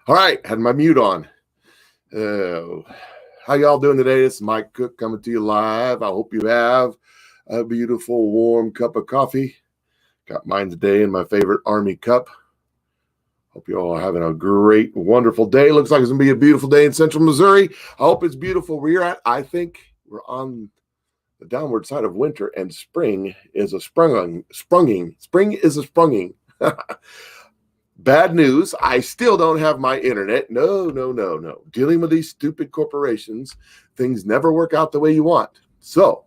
All right, had my mute on. How y'all doing today? This is Mike Cook coming to you live. I hope you have a beautiful, warm cup of coffee. Got mine today in my favorite Army cup. Hope you all are having a great, wonderful day. Looks like it's going to be a beautiful day in central Missouri. I hope it's beautiful where you're at. I think we're on the downward side of winter, and spring is a sprunging. Spring is a sprunging. Bad news, I still don't have my internet. No. Dealing with these stupid corporations, things never work out the way you want. So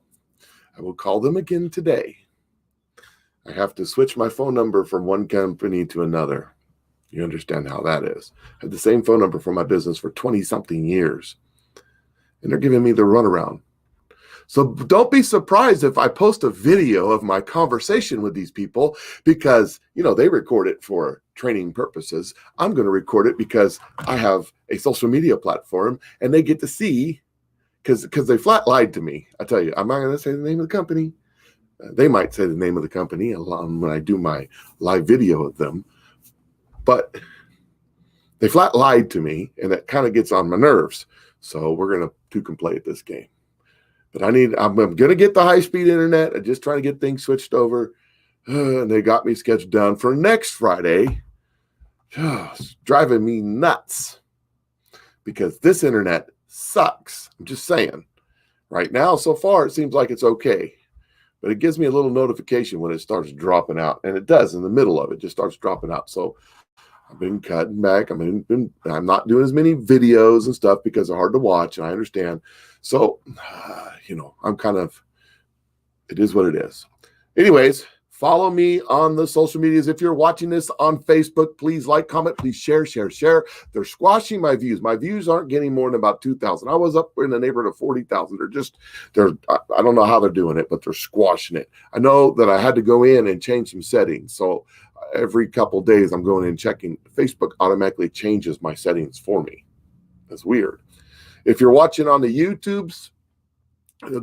I will call them again today. I have to switch my phone number from one company to another. You understand how that is. I had the same phone number for my business for 20-something years, and they're giving me the runaround. So don't be surprised if I post a video of my conversation with these people because, they record it for training purposes. I'm going to record it because I have a social media platform and they get to see because they flat lied to me. I tell you, I'm not going to say the name of the company. They might say the name of the company when I do my live video of them, but they flat lied to me and that kind of gets on my nerves. So we're going to play at this game. But I'm going to get the high-speed internet. I'm just trying to get things switched over. And they got me scheduled down for next Friday. It's driving me nuts because this internet sucks. I'm just saying. Right now, so far, it seems like it's okay. But it gives me a little notification when it starts dropping out. And it does in the middle of it. Just starts dropping out. So I've been cutting back. I'm not doing as many videos and stuff because they're hard to watch, and I understand. So, it is what it is. Anyways, follow me on the social medias. If you're watching this on Facebook, please like, comment, please share. They're squashing my views. My views aren't getting more than about 2,000. I was up in the neighborhood of 40,000. I don't know how they're doing it, but they're squashing it. I know that I had to go in and change some settings. So every couple of days I'm going in and checking. Facebook automatically changes my settings for me. That's weird. If you're watching on the YouTubes,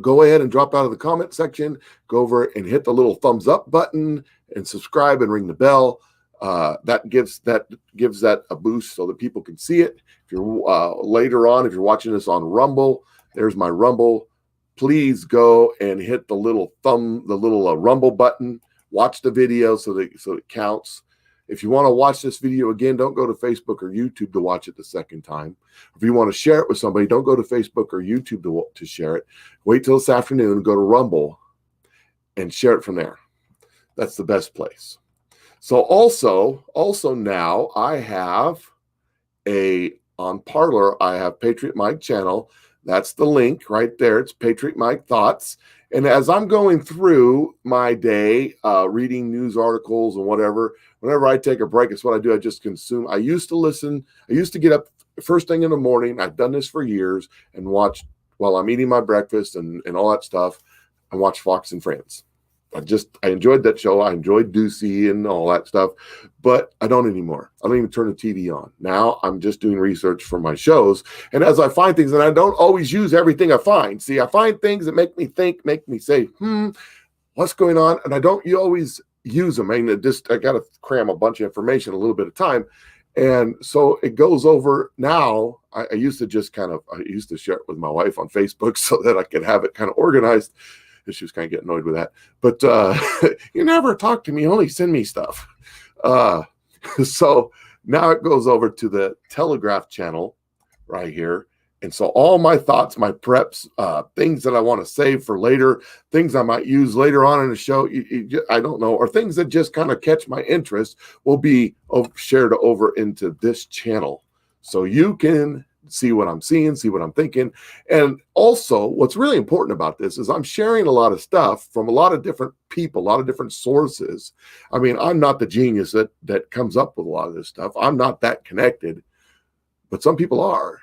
go ahead and drop out of the comment section, go over and hit the little thumbs up button and subscribe and ring the bell. That gives that a boost so that people can see it. If you're later on, if you're watching this on Rumble, there's my Rumble. Please go and hit the little Rumble button. Watch the video so it counts. If you want to watch this video again, don't go to Facebook or YouTube to watch it the second time. If you want to share it with somebody, don't go to Facebook or YouTube to share it. Wait till this afternoon, go to Rumble and share it from there. That's the best place. So also now I have on Parler, I have Patriot Mike channel. That's the link right there. It's Patriot Mike Thoughts. And as I'm going through my day, reading news articles and whenever I take a break, it's what I do. I just consume. I used to get up first thing in the morning. I've done this for years and watch while I'm eating my breakfast and all that stuff. I watch Fox and Friends. I enjoyed that show. I enjoyed Ducey and all that stuff, but I don't anymore. I don't even turn the TV on. Now I'm just doing research for my shows. And as I find things, and I don't always use everything I find. See, I find things that make me think, make me say, what's going on? And you always use them. I got to cram a bunch of information a little bit of time. And so it goes over now. I used to share it with my wife on Facebook so that I could have it kind of organized. She was kind of getting annoyed with that. But you never talk to me, only send me stuff. So now it goes over to the Telegraph channel right here. And so all my thoughts, my preps, things that I want to save for later, things I might use later on in the show, I don't know, or things that just kind of catch my interest will be shared over into this channel. So you can see what I'm seeing, see what I'm thinking. And also what's really important about this is I'm sharing a lot of stuff from a lot of different people, a lot of different sources. I mean, I'm not the genius that comes up with a lot of this stuff. I'm not that connected, but some people are.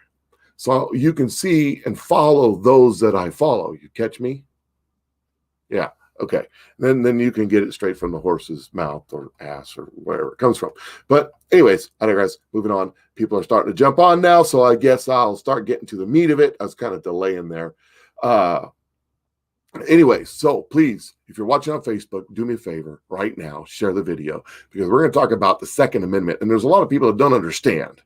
So you can see and follow those that I follow. You catch me? Yeah. Okay. Then you can get it straight from the horse's mouth or ass or wherever it comes from. But anyways, I digress. Moving on. People are starting to jump on now, so I guess I'll start getting to the meat of it. I was kind of delaying there. Anyways, so please, if you're watching on Facebook, do me a favor right now, share the video, because we're going to talk about the Second Amendment. And there's a lot of people that don't understand.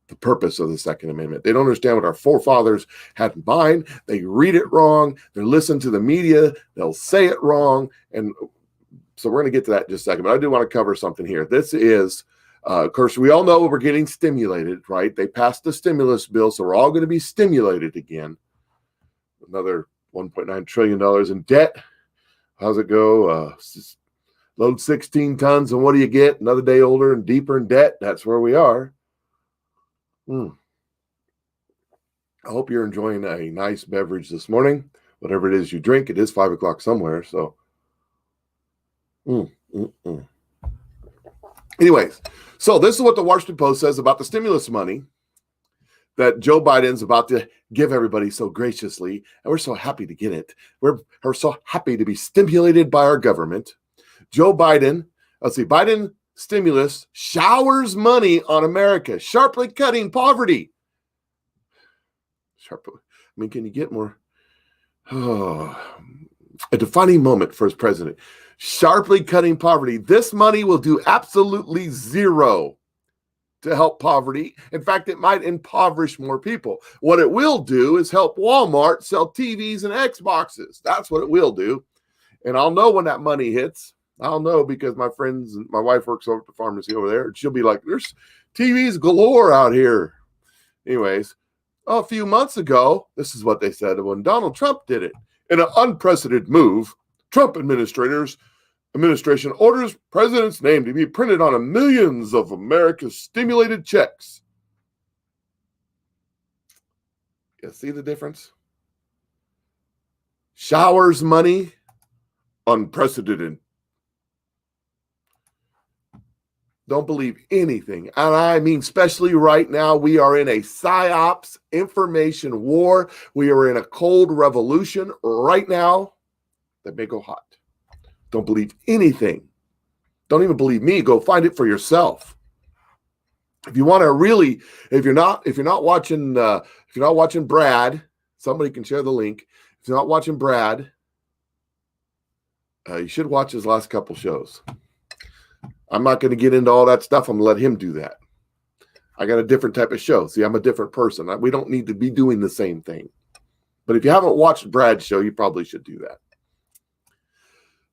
the purpose of the Second Amendment. They don't understand what our forefathers had in mind. They read it wrong. They listen to the media. They'll say it wrong. And so we're going to get to that in just a second. But I do want to cover something here. This is, of course, we all know we're getting stimulated, right? They passed the stimulus bill, so we're all going to be stimulated again. Another $1.9 trillion in debt. How's it go? Load 16 tons, and what do you get? Another day older and deeper in debt. That's where we are. I hope you're enjoying a nice beverage this morning. Whatever it is you drink, it is 5 o'clock somewhere. So, anyways, so this is what the Washington Post says about the stimulus money that Joe Biden's about to give everybody so graciously. And we're so happy to get it. We're so happy to be stimulated by our government. Joe Biden, Biden stimulus showers money on America, sharply cutting poverty. Can you get more? A defining moment for his president. Sharply cutting poverty. This money will do absolutely zero to help poverty. In fact, it might impoverish more people. What it will do is help Walmart sell TVs and Xboxes. That's what it will do. And I'll know when that money hits. I'll know because my friends and my wife works over at the pharmacy over there. And she'll be like, there's TVs galore out here. Anyways, a few months ago, this is what they said when Donald Trump did it. In an unprecedented move, Trump administration orders president's name to be printed on millions of America's stimulated checks. You see the difference? Showers money, unprecedented. Don't believe anything. And I mean, especially right now, we are in a psyops information war. We are in a cold revolution right now that may go hot. Don't believe anything. Don't even believe me. Go find it for yourself. If you want to really, if you're not watching Brad, somebody can share the link. If you're not watching Brad, you should watch his last couple shows. I'm not going to get into all that stuff. I'm going to let him do that. I got a different type of show. See, I'm a different person. We don't need to be doing the same thing. But if you haven't watched Brad's show, you probably should do that.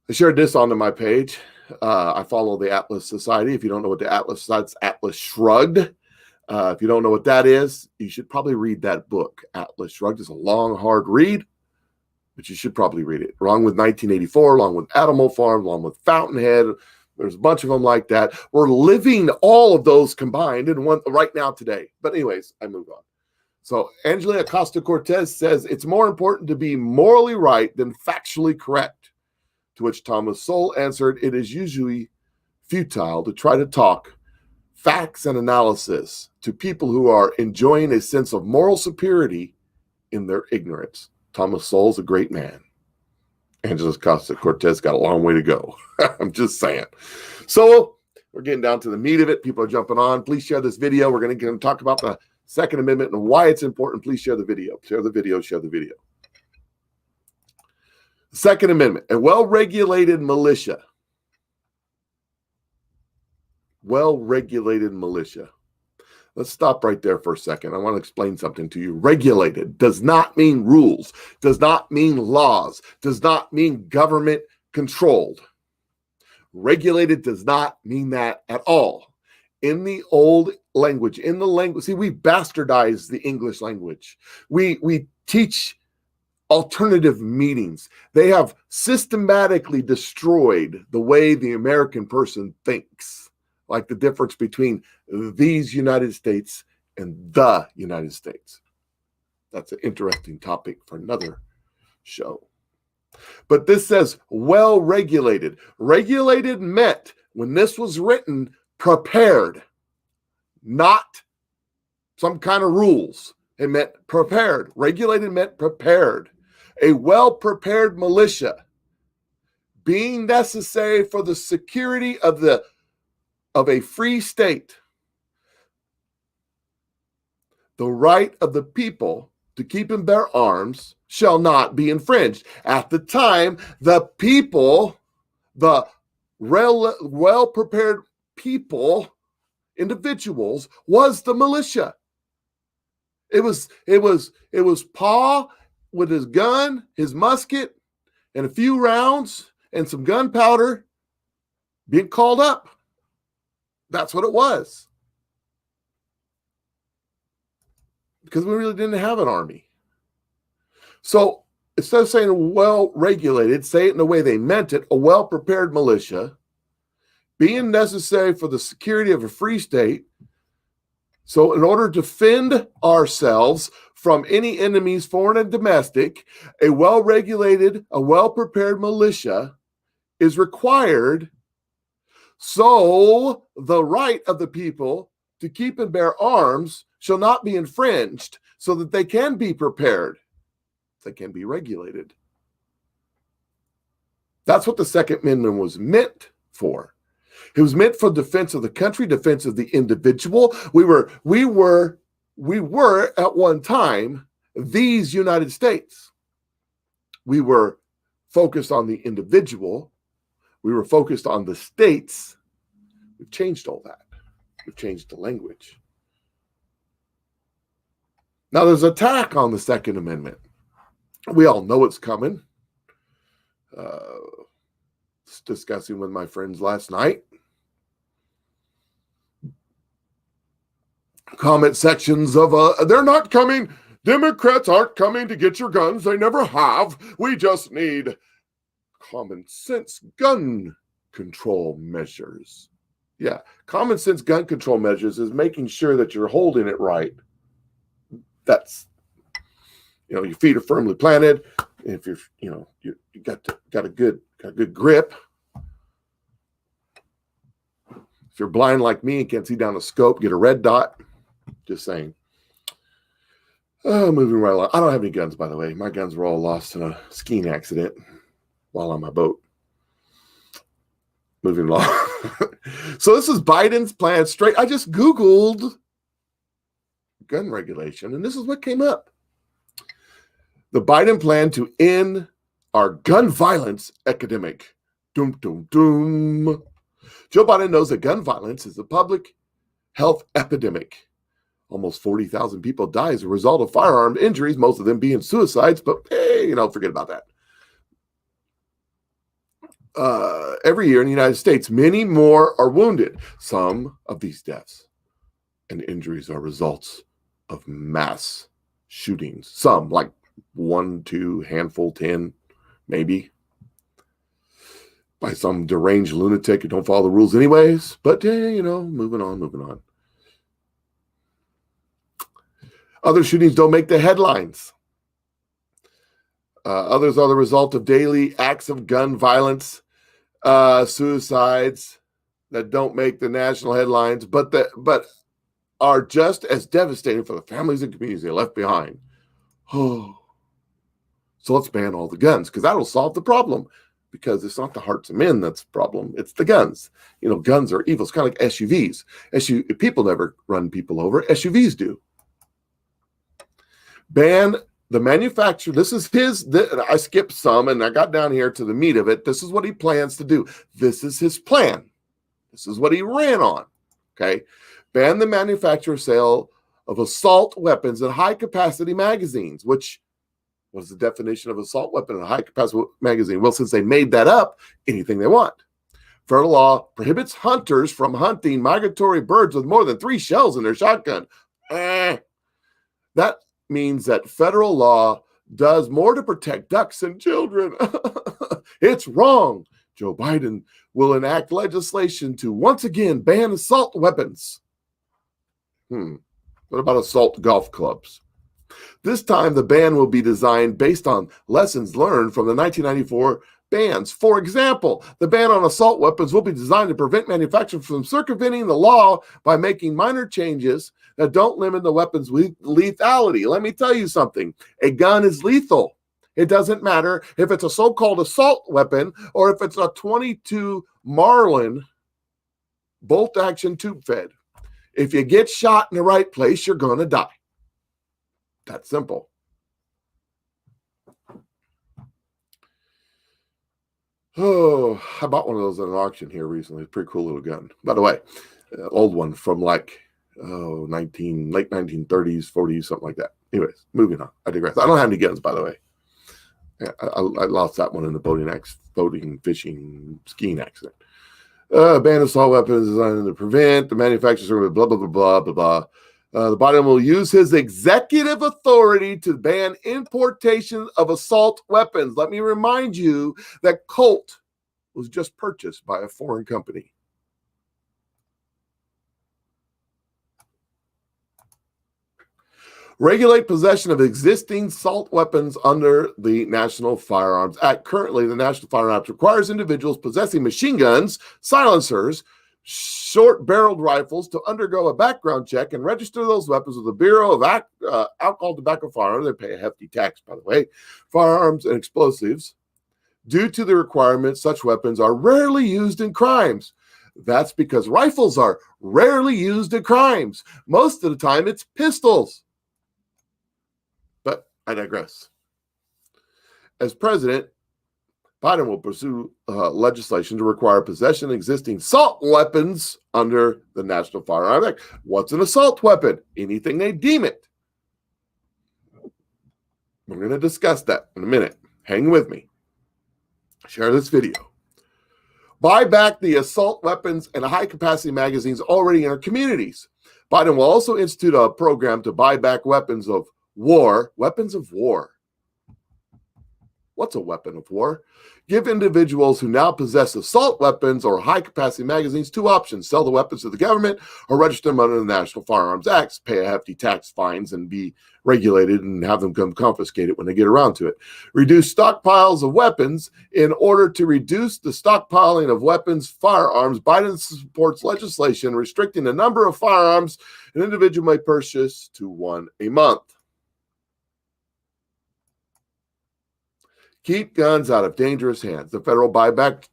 I shared this onto my page. I follow the Atlas Society. If you don't know what the Atlas Society is, Atlas Shrugged. If you don't know what that is, you should probably read that book. Atlas Shrugged is a long, hard read, but you should probably read it. Along with 1984, along with Animal Farm, along with Fountainhead. There's a bunch of them like that. We're living all of those combined in one right now today. But anyways, I move on. So Angela Acosta-Cortez says it's more important to be morally right than factually correct. To which Thomas Sowell answered, it is usually futile to try to talk facts and analysis to people who are enjoying a sense of moral superiority in their ignorance. Thomas Sowell's a great man. Angela Acosta-Cortez got a long way to go. I'm just saying. So we're getting down to the meat of it. People are jumping on. Please share this video. We're going to talk about the Second Amendment and why it's important. Please share the video. Share the video. Share the video. Second Amendment, a well-regulated militia. Well-regulated militia. Let's stop right there for a second. I want to explain something to you. Regulated does not mean rules, does not mean laws, does not mean government controlled. Regulated does not mean that at all. In the old language, see, we bastardized the English language. We teach alternative meanings. They have systematically destroyed the way the American person thinks, like the difference between these United States and the United States. That's an interesting topic for another show. But this says well-regulated. Regulated meant, when this was written, prepared, not some kind of rules. It meant prepared. Regulated meant prepared. A well-prepared militia being necessary for the security of a free state. The right of the people to keep and bear arms shall not be infringed. At the time, the people, the well-prepared people, individuals, was the militia. It was Pa with his gun, his musket, and a few rounds and some gunpowder being called up. That's what it was. Because we really didn't have an army. So instead of saying well-regulated, say it in the way they meant it, a well-prepared militia, being necessary for the security of a free state. So in order to defend ourselves from any enemies, foreign and domestic, a well-regulated, a well-prepared militia is required. So the right of the people to keep and bear arms shall not be infringed, so that they can be prepared. They can be regulated. That's what the Second Amendment was meant for. It was meant for defense of the country, defense of the individual. We were at one time these United States. We were focused on the individual. We were focused on the states. We've changed all that. We've changed the language. Now there's an attack on the Second Amendment. We all know it's coming. Discussing with my friends last night. Comment sections of they're not coming. Democrats aren't coming to get your guns. They never have. We just need common sense gun control measures. Yeah, common sense gun control measures is making sure that you're holding it right. That's, your feet are firmly planted. If you're, you got a good grip. If you're blind like me and can't see down the scope, get a red dot. Just saying. Moving right along. I don't have any guns, by the way. My guns were all lost in a skiing accident while on my boat. Moving along. So this is Biden's plan straight. I just Googled gun regulation, and this is what came up. The Biden plan to end our gun violence epidemic. Doom, doom, doom. Joe Biden knows that gun violence is a public health epidemic. Almost 40,000 people die as a result of firearm injuries, most of them being suicides, but hey, forget about that. Every year in the United States, many more are wounded. Some of these deaths and injuries are results of mass shootings. Some, like 1, 2, handful, 10, maybe, by some deranged lunatic who don't follow the rules anyways. But, moving on. Other shootings don't make the headlines. Others are the result of daily acts of gun violence, suicides that don't make the national headlines, but are just as devastating for the families and communities they left behind. Oh, so let's ban all the guns, because that'll solve the problem. Because it's not the hearts of men that's the problem; it's the guns. Guns are evil. It's kind of like SUVs. People never run people over. SUVs do. Ban the manufacturer. This is I skipped some and I got down here to the meat of it. This is what he plans to do. This is his plan. This is what he ran on. Okay. Ban the manufacturer sale of assault weapons and high capacity magazines, which was the definition of assault weapon and a high capacity magazine. Well, since they made that up, anything they want. Federal law prohibits hunters from hunting migratory birds with more than 3 shells in their shotgun. That means that federal law does more to protect ducks and children. It's wrong. Joe Biden will enact legislation to once again ban assault weapons. What about assault golf clubs? This time, the ban will be designed based on lessons learned from the 1994 bans. For example, the ban on assault weapons will be designed to prevent manufacturers from circumventing the law by making minor changes that don't limit the weapon's lethality. Let me tell you something. A gun is lethal. It doesn't matter if it's a so-called assault weapon or if it's a .22 Marlin bolt-action tube-fed. If you get shot in the right place, you're going to die. That's simple. Oh, I bought one of those at an auction here recently. It's a pretty cool little gun. By the way, old one from like late 1930s, 40s, something like that. Anyways, moving on. I digress. I don't have any guns, by the way. I lost that one in the boating, fishing, skiing accident. Ban assault weapons designed to prevent the manufacturer of blah, blah, blah, blah, blah, blah. The Biden will use his executive authority to ban importation of assault weapons. Let me remind you that Colt was just purchased by a foreign company. Regulate possession of existing assault weapons under the National Firearms Act. Currently, the National Firearms Act requires individuals possessing machine guns, silencers, short-barreled rifles to undergo a background check and register those weapons with the Bureau of Alcohol, Tobacco, Firearms. They pay a hefty tax, by the way. Firearms and explosives. Due to the requirements, such weapons are rarely used in crimes. That's because rifles are rarely used in crimes. Most of the time, it's pistols. But I digress. As president, Biden will pursue legislation to require possession of existing assault weapons under the National Firearms Act. What's an assault weapon? Anything they deem it. We're going to discuss that in a minute. Hang with me. Share this video. Buy back the assault weapons and high-capacity magazines already in our communities. Biden will also institute a program to buy back weapons of war. Weapons of war. What's a weapon of war? Give individuals who now possess assault weapons or high-capacity magazines two options: sell the weapons to the government or register them under the National Firearms Act, pay a hefty tax fines, and be regulated and have them come confiscated when they get around to it. Reduce stockpiles of weapons. In order to reduce the stockpiling of weapons, firearms, Biden supports legislation restricting the number of firearms an individual may purchase to one a month. Keep guns out of dangerous hands. The federal buyback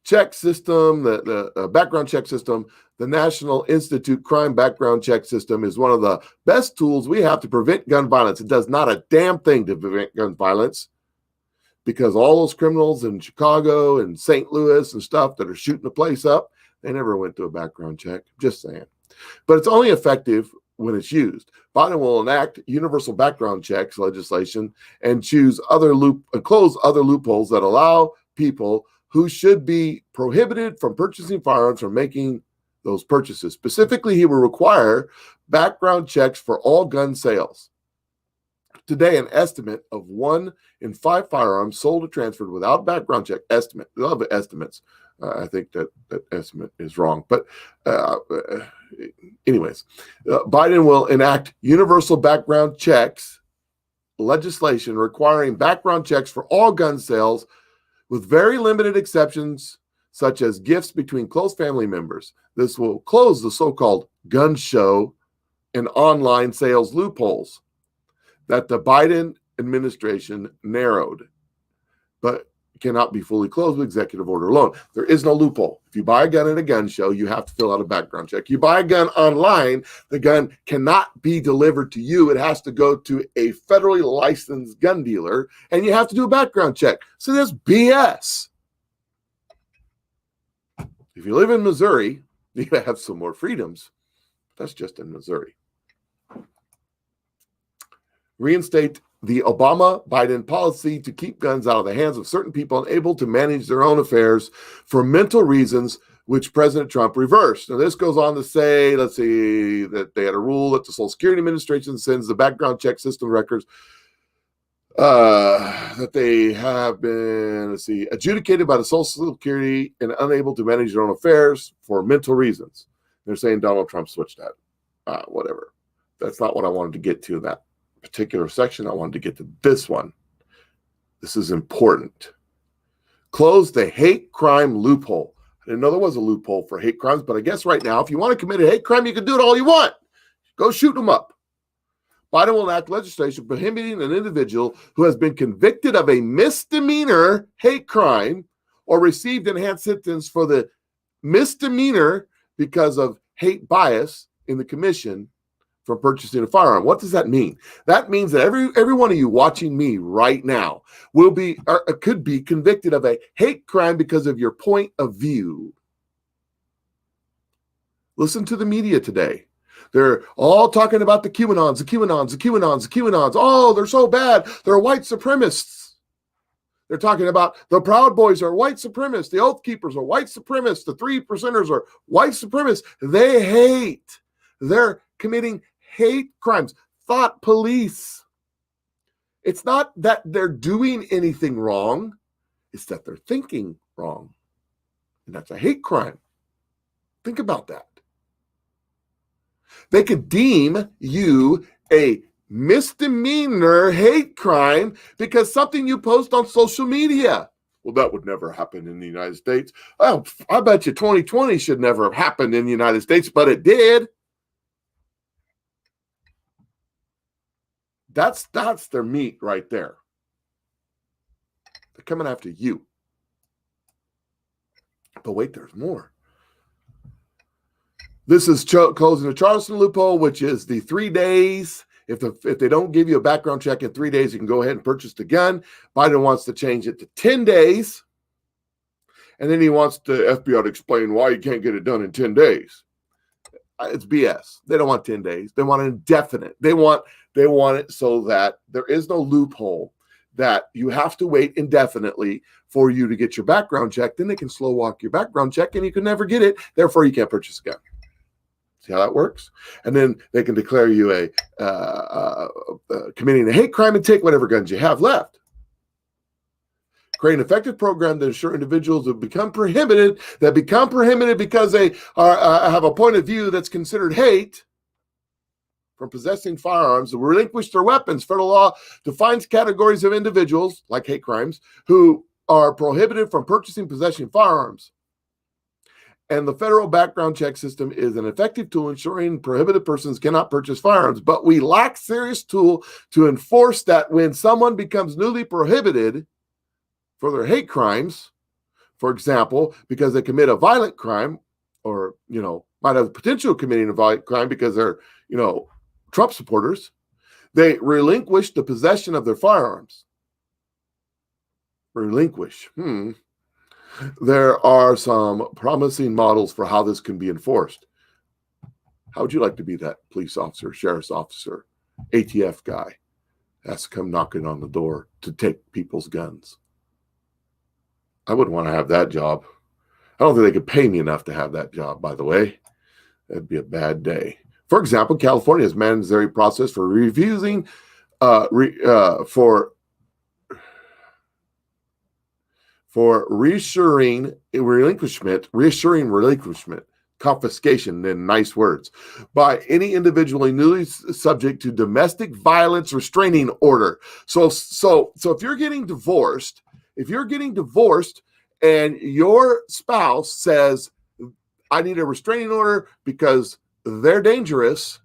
check system, the background check system, the National Institute Crime Background Check System is one of the best tools we have to prevent gun violence. It does not a damn thing to prevent gun violence because all those criminals in Chicago and St. Louis and stuff that are shooting the place up, they never went through a background check. Just saying. But it's only effective when it's used. Biden will enact universal background checks legislation and close other loopholes that allow people who should be prohibited from purchasing firearms from making those purchases. Specifically, he will require background checks for all gun sales. Today, an estimate of 1 in 5 firearms sold or transferred without background check. Estimate. I love estimates. I think that estimate is wrong. But anyways, Biden will enact universal background checks legislation requiring background checks for all gun sales with very limited exceptions, such as gifts between close family members. This will close the so-called gun show and online sales loopholes that the Biden administration narrowed, but cannot be fully closed with executive order alone. There is no loophole. If you buy a gun at a gun show, you have to fill out a background check. You buy a gun online, the gun cannot be delivered to you. It has to go to a federally licensed gun dealer, and you have to do a background check. So that's BS. If you live in Missouri, you have some more freedoms. That's just in Missouri. Reinstate the Obama-Biden policy to keep guns out of the hands of certain people unable to manage their own affairs for mental reasons, which President Trump reversed. Now, this goes on to say, let's see, that they had a rule that the Social Security Administration sends the background check system records that they have been, adjudicated by the Social Security and unable to manage their own affairs for mental reasons. They're saying Donald Trump switched that. Whatever. That's not what I wanted to get to in that particular section. I wanted to get to this one. This is important. Close the hate crime loophole. I didn't know there was a loophole for hate crimes, but I guess right now, if you want to commit a hate crime, you can do it all you want. Go shoot them up. Biden will enact legislation prohibiting an individual who has been convicted of a misdemeanor hate crime or received enhanced sentence for the misdemeanor because of hate bias in the commission from purchasing a firearm. What does that mean? That means that every one of you watching me right now will be or could be convicted of a hate crime because of your point of view. Listen to the media today. They're all talking about the QAnons, the QAnons, the QAnons, the QAnons. Oh, they're so bad. They're white supremacists. They're talking about the Proud Boys are white supremacists. The Oath Keepers are white supremacists. The 3%ers are white supremacists. They hate. They're committing hate crimes. Thought police. It's not that they're doing anything wrong. It's that they're thinking wrong. And that's a hate crime. Think about that. They could deem you a misdemeanor hate crime because something you post on social media. Well, that would never happen in the United States. Oh, I bet you 2020 should never have happened in the United States, but it did. That's their meat right there. They're coming after you. But wait, there's more. This is closing the Charleston loophole, which is the 3 days. If they don't give you a background check in 3 days, you can go ahead and purchase the gun. Biden wants to change it to 10 days. And then he wants the FBI to explain why you can't get it done in 10 days. It's BS. They don't want 10 days. They want indefinite. They want it so that there is no loophole that you have to wait indefinitely for you to get your background check. Then they can slow walk your background check and you can never get it. Therefore, you can't purchase a gun. See how that works? And then they can declare you committing a hate crime and take whatever guns you have left. Create an effective program to ensure individuals that become prohibited because they have a point of view that's considered hate from possessing firearms to relinquish their weapons. Federal law defines categories of individuals, like hate crimes, who are prohibited from purchasing, possessing firearms. And the federal background check system is an effective tool ensuring prohibited persons cannot purchase firearms. But we lack serious tool to enforce that when someone becomes newly prohibited for their hate crimes, for example, because they commit a violent crime or, might have the potential of committing a violent crime because they're, Trump supporters, they relinquish the possession of their firearms. Relinquish. There are some promising models for how this can be enforced. How would you like to be that police officer, sheriff's officer, ATF guy has to come knocking on the door to take people's guns? I wouldn't want to have that job. I don't think they could pay me enough to have that job, by the way. That'd be a bad day. For example, California has mandatory process for refusing for reassuring relinquishment, confiscation, in nice words, by any individually newly subject to domestic violence restraining order. So if you're getting divorced, and your spouse says, I need a restraining order because they're dangerous,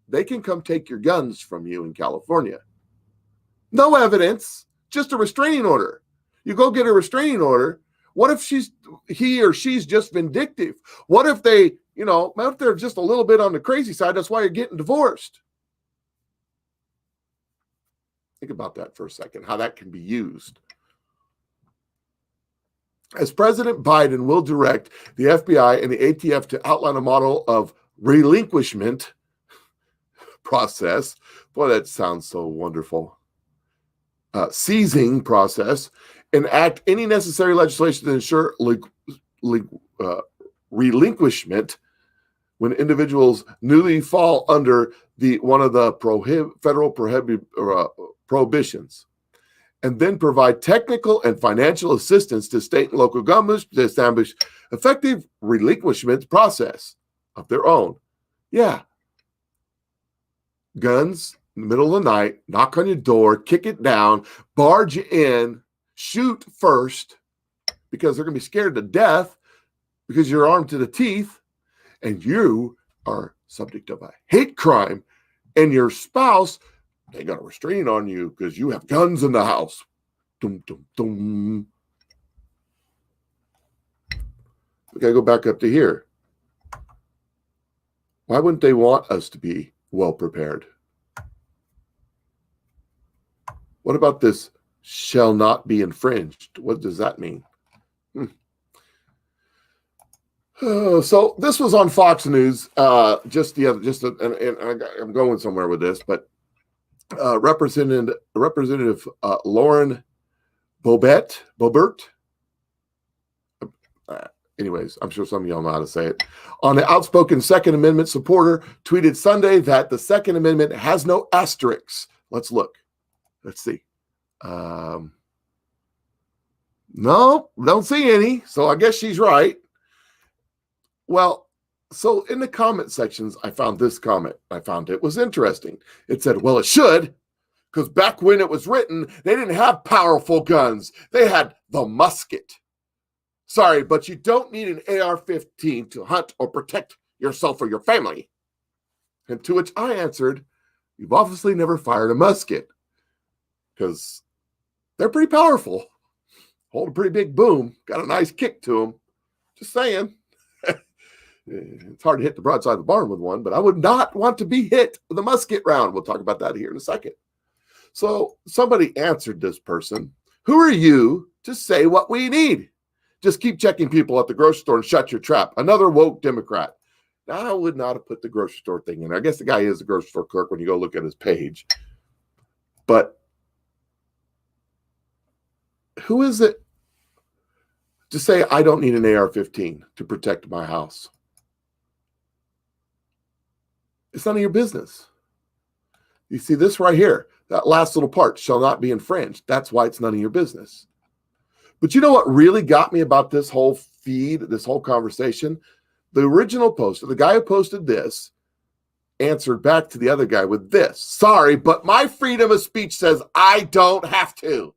they can come take your guns from you in California. No evidence, just a restraining order. You go get a restraining order. What if he or she's just vindictive? What if they're just a little bit on the crazy side? That's why you're getting divorced. Think about that for a second, how that can be used. As President Biden will direct the FBI and the ATF to outline a model of relinquishment process. Boy, that sounds so wonderful. Seizing process, enact any necessary legislation to ensure relinquishment when individuals newly fall under one of the federal prohibitions, and then provide technical and financial assistance to state and local governments to establish effective relinquishment process of their own. Yeah. Guns in the middle of the night, knock on your door, kick it down, barge you in, shoot first because they're going to be scared to death because you're armed to the teeth and you are subject of a hate crime, and your spouse, they got a restraining on you because you have guns in the house. Dum, dum, dum. We got to go back up to here. Why wouldn't they want us to be well prepared? What about this shall not be infringed? What does that mean? So this was on Fox News I'm going somewhere with this, but Representative Lauren Boebert. Anyways, I'm sure some of y'all know how to say it. On the outspoken Second Amendment supporter, tweeted Sunday that the Second Amendment has no asterisks. Let's look. Let's see. No, don't see any. So I guess she's right. Well, so in the comment sections, I found this comment. I found it was interesting. It said, well, it should, because back when it was written, they didn't have powerful guns. They had the musket. Sorry, but you don't need an AR-15 to hunt or protect yourself or your family. And to which I answered, you've obviously never fired a musket, because they're pretty powerful. Hold a pretty big boom. Got a nice kick to them. Just saying. It's hard to hit the broadside of the barn with one, but I would not want to be hit with a musket round. We'll talk about that here in a second. So somebody answered this person, who are you to say what we need? Just keep checking people at the grocery store and shut your trap. Another woke Democrat. Now, I would not have put the grocery store thing in. I guess the guy is a grocery store clerk when you go look at his page. But who is it to say I don't need an AR-15 to protect my house? It's none of your business. You see this right here, that last little part, shall not be infringed. That's why it's none of your business. But you know what really got me about this whole feed, this whole conversation? The original poster, the guy who posted this, answered back to the other guy with this. Sorry, but my freedom of speech says I don't have to.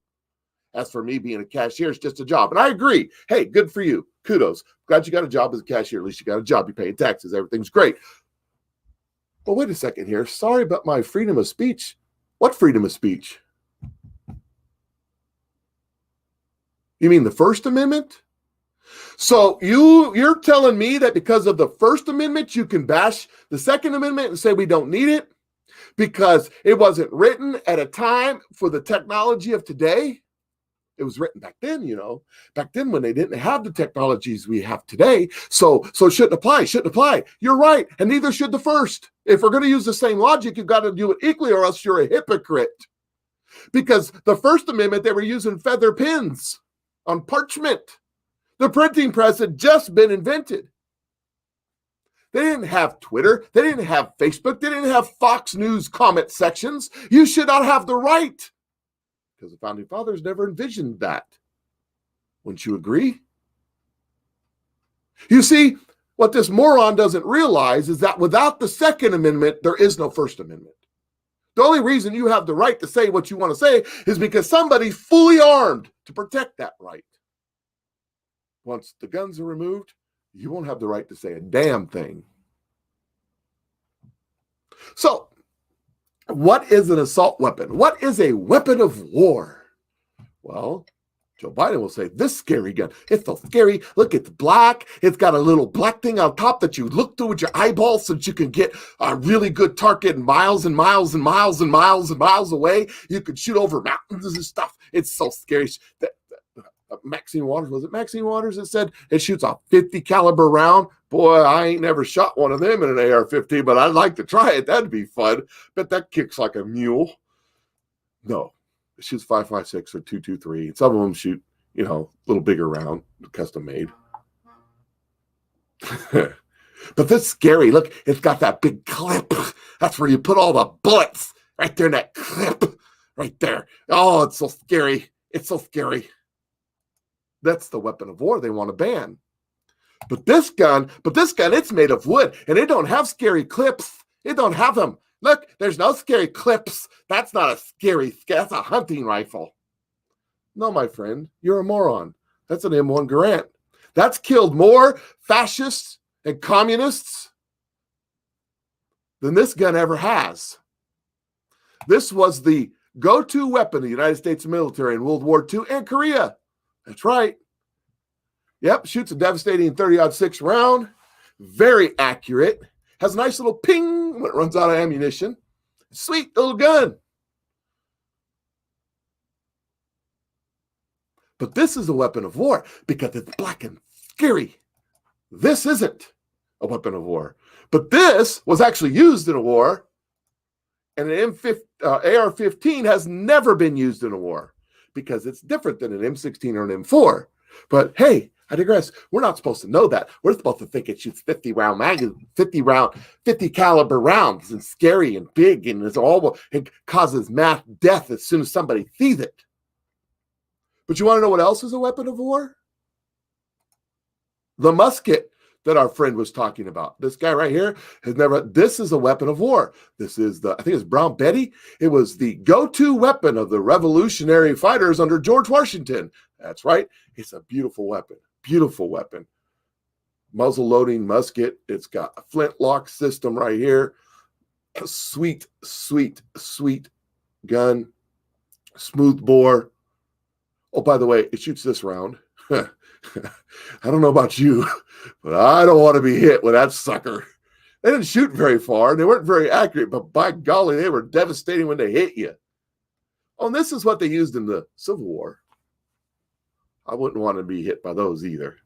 As for me being a cashier, it's just a job. And I agree. Hey, good for you. Kudos. Glad you got a job as a cashier. At least you got a job. You're paying taxes. Everything's great. Well, wait a second here. Sorry, but my freedom of speech. What freedom of speech? You mean the First Amendment? So you're telling me that because of the First Amendment, you can bash the Second Amendment and say we don't need it because it wasn't written at a time for the technology of today? It was written back then, back then when they didn't have the technologies we have today. So it shouldn't apply. You're right. And neither should the first. If we're going to use the same logic, you've got to do it equally or else you're a hypocrite. Because the First Amendment, they were using feather pens on parchment. The printing press had just been invented. They didn't have Twitter. They didn't have Facebook. They didn't have Fox News comment sections. You should not have the right. Because the Founding Fathers never envisioned that. Wouldn't you agree? You see, what this moron doesn't realize is that without the Second Amendment, there is no First Amendment. The only reason you have the right to say what you want to say is because somebody's fully armed to protect that right. Once the guns are removed, you won't have the right to say a damn thing. So, what is an assault weapon? What is a weapon of war? Well, Joe Biden will say, this scary gun. It's so scary. Look, it's black. It's got a little black thing on top that you look through with your eyeballs so that you can get a really good target miles and miles and miles and miles and miles away. You could shoot over mountains and stuff. It's so scary. Maxine Waters, was it Maxine Waters that said it shoots a 50 caliber round? Boy, I ain't never shot one of them in an AR-15, but I'd like to try it. That'd be fun. Bet that kicks like a mule. No, it shoots 5.56 or 2.23. Some of them shoot, a little bigger round, custom made. But that's scary. Look, it's got that big clip. That's where you put all the bullets right there in that clip right there. Oh, it's so scary. It's so scary. That's the weapon of war they want to ban. But this gun, it's made of wood, and it don't have scary clips. It don't have them. Look, there's no scary clips. That's not a that's a hunting rifle. No, my friend, you're a moron. That's an M1 Garand. That's killed more fascists and communists than this gun ever has. This was the go-to weapon of the United States military in World War II and Korea. That's right. Yep, shoots a devastating 30-06 round. Very accurate. Has a nice little ping when it runs out of ammunition. Sweet little gun. But this is a weapon of war because it's black and scary. This isn't a weapon of war. But this was actually used in a war, and an AR-15 has never been used in a war because it's different than an M16 or an M4. But hey, I digress. We're not supposed to know that. We're supposed to think it shoots 50 caliber rounds and scary and big, and it causes mass death as soon as somebody sees it. But you want to know what else is a weapon of war? The musket that our friend was talking about. This guy right here this is a weapon of war. This is I think it's Brown Betty. It was the go-to weapon of the Revolutionary fighters under George Washington. That's right. It's a beautiful weapon. Beautiful weapon. Muzzle loading musket. It's got a flintlock system right here. A sweet, sweet, sweet gun. Smooth bore. Oh, by the way, it shoots this round. I don't know about you, but I don't want to be hit with that sucker. They didn't shoot very far. They weren't very accurate, but by golly, they were devastating when they hit you. Oh, and this is what they used in the Civil War. I wouldn't want to be hit by those either.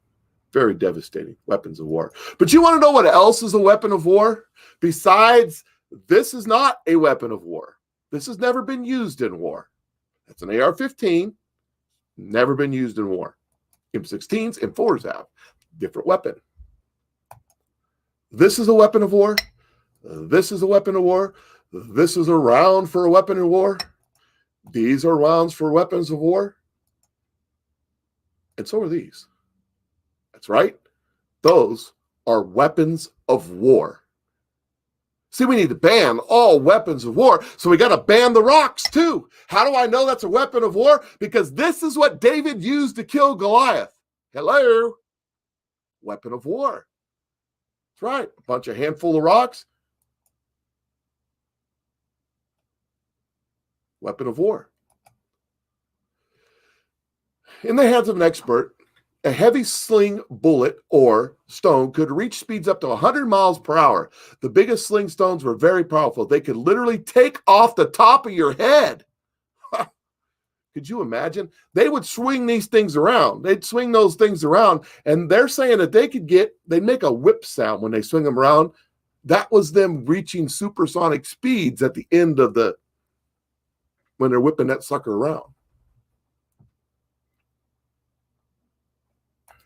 Very devastating weapons of war. But you want to know what else is a weapon of war? Besides, this is not a weapon of war. This has never been used in war. That's an AR-15. Never been used in war. M16s, M4s have. Different weapon. This is a weapon of war. This is a weapon of war. This is a round for a weapon of war. These are rounds for weapons of war. And so are these. That's right. Those are weapons of war. See, we need to ban all weapons of war, so we got to ban the rocks too. How do I know that's a weapon of war? Because this is what David used to kill Goliath. Hello? Weapon of war. That's right. A handful of rocks. Weapon of war. In the hands of an expert, a heavy sling bullet or stone could reach speeds up to 100 miles per hour. The biggest sling stones were very powerful. They could literally take off the top of your head. Could you imagine? They would swing these things around. They'd swing those things around, and they're saying that they'd make a whip sound when they swing them around. That was them reaching supersonic speeds at the end of when they're whipping that sucker around.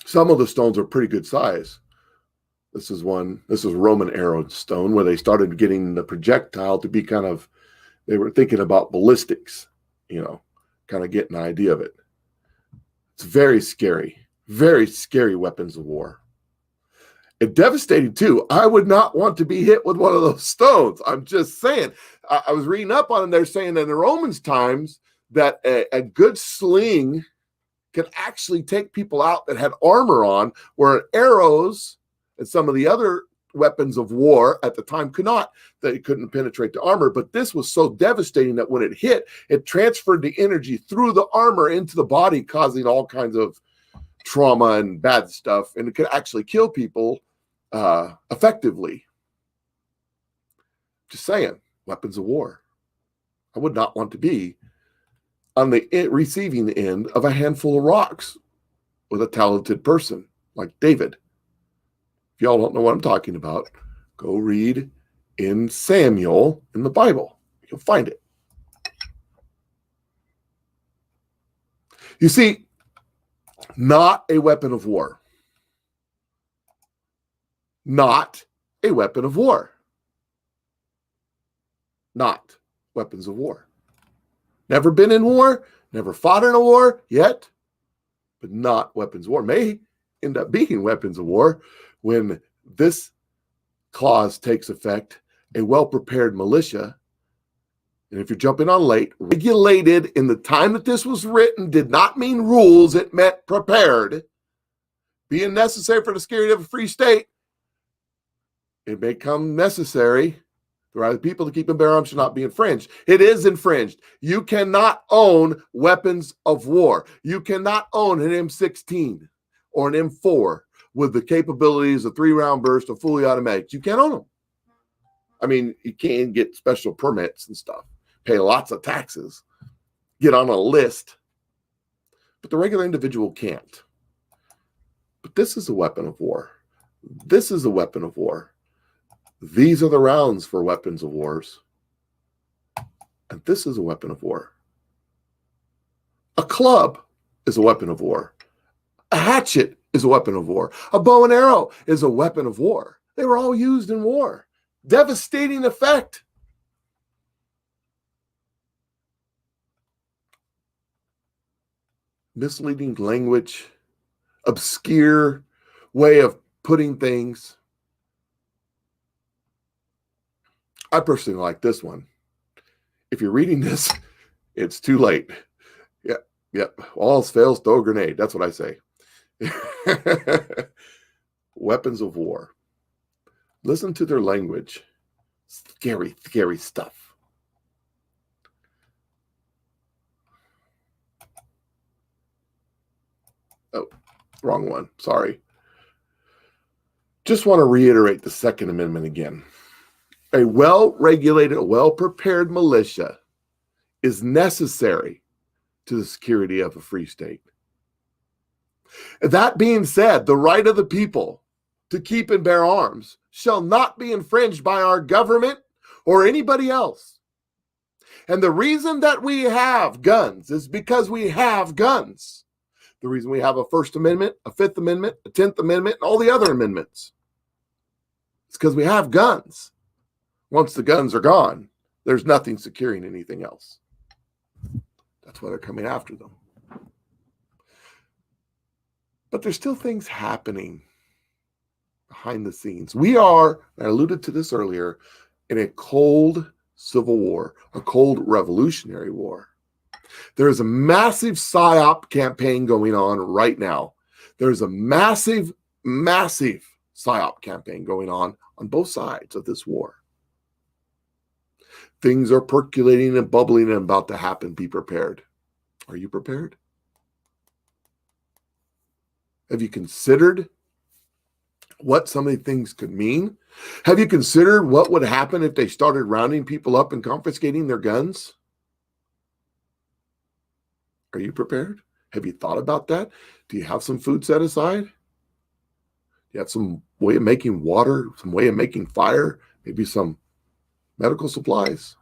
Some of the stones are pretty good size. This is Roman arrow stone, where they started getting the projectile to be they were thinking about ballistics, kind of get an idea of it. It's very scary weapons of war. And devastating too. I would not want to be hit with one of those stones. I'm just saying. I was reading up on them. They're saying that in the Romans times that a good sling could actually take people out that had armor on, where arrows and some of the other weapons of war at the time they couldn't penetrate the armor. But this was so devastating that when it hit, it transferred the energy through the armor into the body, causing all kinds of trauma and bad stuff. And it could actually kill people effectively. Just saying, weapons of war. I would not want to be on the receiving end of a handful of rocks with a talented person like David. If y'all don't know what I'm talking about, go read in Samuel in the Bible. You'll find it. You see, not a weapon of war. Not a weapon of war. Not weapons of war. Never been in war, never fought in a war yet, but not weapons of war. May end up being weapons of war when this clause takes effect. A well-prepared militia, and if you're jumping on late, regulated in the time that this was written did not mean rules, it meant prepared. Being necessary for the security of a free state, it may come necessary. The right of the people to keep and bear arms should not be infringed. It is infringed. You cannot own weapons of war. You cannot own an M16 or an M4 with the capabilities of 3-round burst of fully automatic. You can't own them. I mean, you can get special permits and stuff, pay lots of taxes, get on a list, but the regular individual can't. But this is a weapon of war. This is a weapon of war. These are the rounds for weapons of wars. And this is a weapon of war. A club is a weapon of war. A hatchet is a weapon of war. A bow and arrow is a weapon of war. They were all used in war. Devastating effect. Misleading language, obscure way of putting things. I personally like this one. If you're reading this, it's too late. Yep. All else fails, throw a grenade. That's what I say. Weapons of war. Listen to their language. Scary, scary stuff. Oh, wrong one. Sorry. Just want to reiterate the Second Amendment again. A well-regulated, well-prepared militia is necessary to the security of a free state. That being said, the right of the people to keep and bear arms shall not be infringed by our government or anybody else. And the reason that we have guns is because we have guns. The reason we have a First Amendment, a Fifth Amendment, a 10th Amendment, and all the other amendments. It's because we have guns. Once the guns are gone, there's nothing securing anything else. That's why they're coming after them. But there's still things happening behind the scenes. We are, I alluded to this earlier, in a cold civil war, a cold revolutionary war. There is a massive PSYOP campaign going on right now. There's a massive PSYOP campaign going on both sides of this war. Things are percolating and bubbling and about to happen. Be prepared. Are you prepared? Have you considered what some of these things could mean? Have you considered what would happen if they started rounding people up and confiscating their guns? Are you prepared? Have you thought about that? Do you have some food set aside? Do you have some way of making water, some way of making fire, maybe some medical supplies?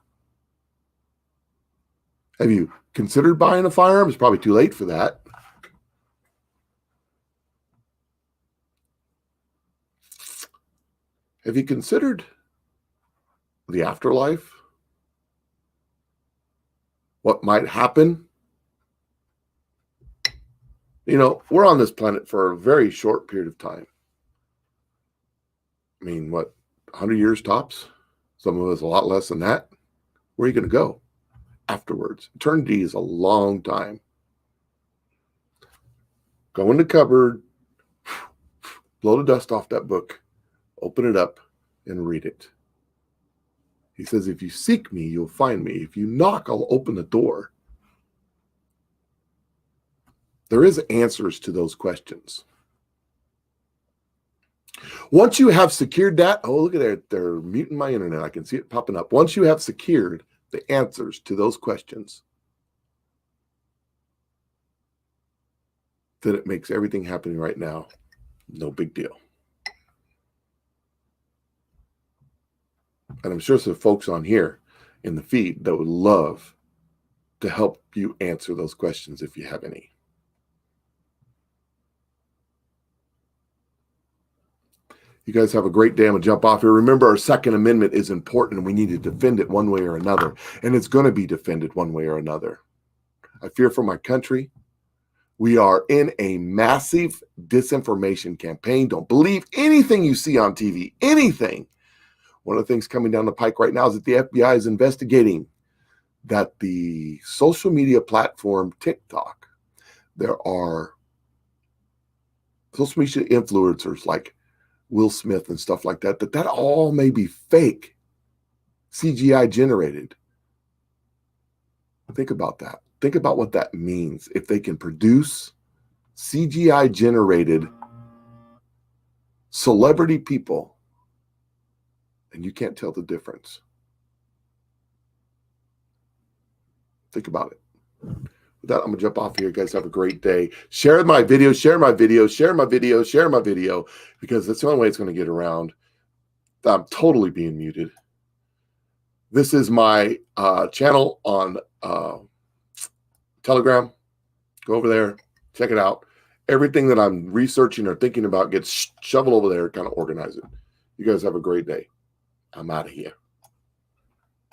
Have you considered buying a firearm? It's probably too late for that. Have you considered the afterlife? What might happen? You know, we're on this planet for a very short period of time. I mean, what, 100 years tops? Some of us a lot less than that. Where are you going to go afterwards? Eternity is a long time. Go in the cupboard, blow the dust off that book, open it up, and read it. He says, if you seek me, you'll find me. If you knock, I'll open the door. There is answers to those questions. Once you have secured that, oh, look at that. They're muting my internet. I can see it popping up. Once you have secured the answers to those questions, then it makes everything happening right now no big deal. And I'm sure there's folks on here in the feed that would love to help you answer those questions if you have any. You guys have a great day. I'm going to jump off here. Remember, our Second Amendment is important, and we need to defend it one way or another. And it's going to be defended one way or another. I fear for my country. We are in a massive disinformation campaign. Don't believe anything you see on TV, anything. One of the things coming down the pike right now is that the FBI is investigating that the social media platform TikTok, there are social media influencers like Will Smith and stuff like that, that all may be fake, CGI generated. Think about that. Think about what that means. If they can produce CGI generated celebrity people, and you can't tell the difference. Think about it. With that, I'm going to jump off here. You guys have a great day. Share my video, share my video, share my video, share my video, because that's the only way it's going to get around. I'm totally being muted. This is my channel on Telegram. Go over there, check it out. Everything that I'm researching or thinking about gets shoveled over there, kind of organize it. You guys have a great day. I'm out of here.